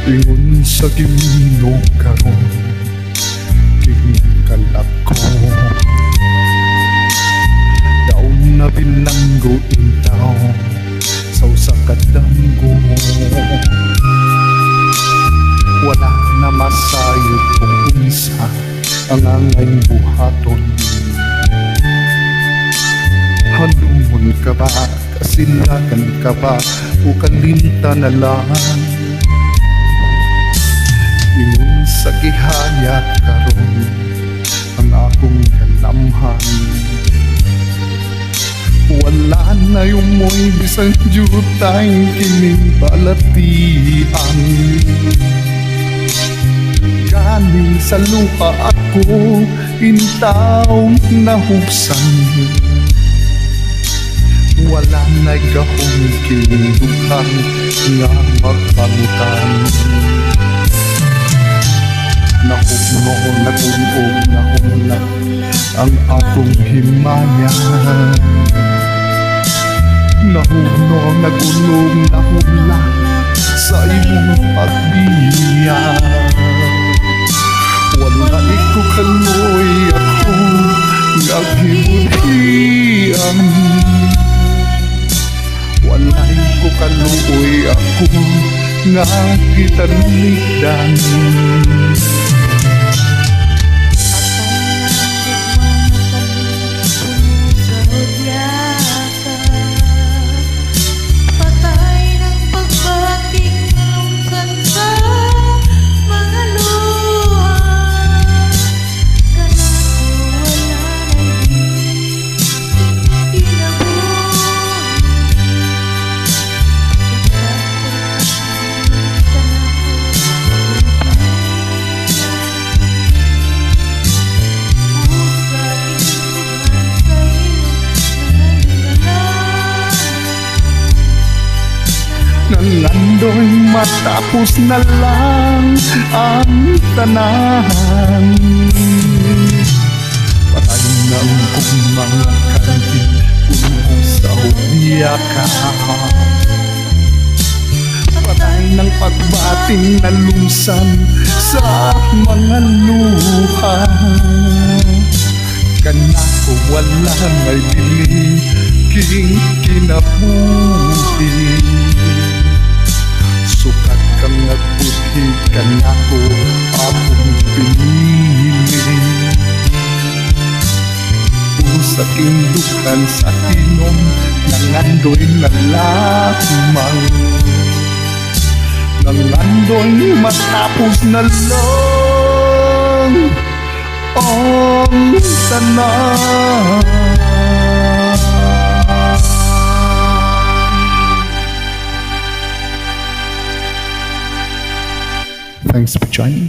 Ingon sa Ginoo karon kini kalak ko daw na bilanggo intaw sa usa ka danggo. Wala na masayod kung unsa ang angay buhaton. Halumon ka ba, kasilakan ka ba, o kalinta na lang? Ingon sa gihaya karon ang akong kalamhan. Wala na yung mo'y bisang jutay kining balatian. Galing sa lupa ako intaw na hubsan. Wala na'y gahong kinudukan nga magpamutan. Nahugno, nagunog, nahula ang akong himaya. Nahugno, nagunog, nahula sa imong pagbiya. Wala iko kaloy ako naghimudhian. Wala iko kaloy ako nga kitanigdan. Nangandoy matapos na lang ang tanan. Patay na ang mga kantin puno sa hubiyaka. Patay ng pagbating na lumsan sa mga luha. Kanako wala na'y bili king kinabuhi. Sukat kang nagbuti kanako akong pinili. Sa tindukan sa tinom nangandoy na lamang. Nangandoy matapos na lang ang tanan. Thanks for joining.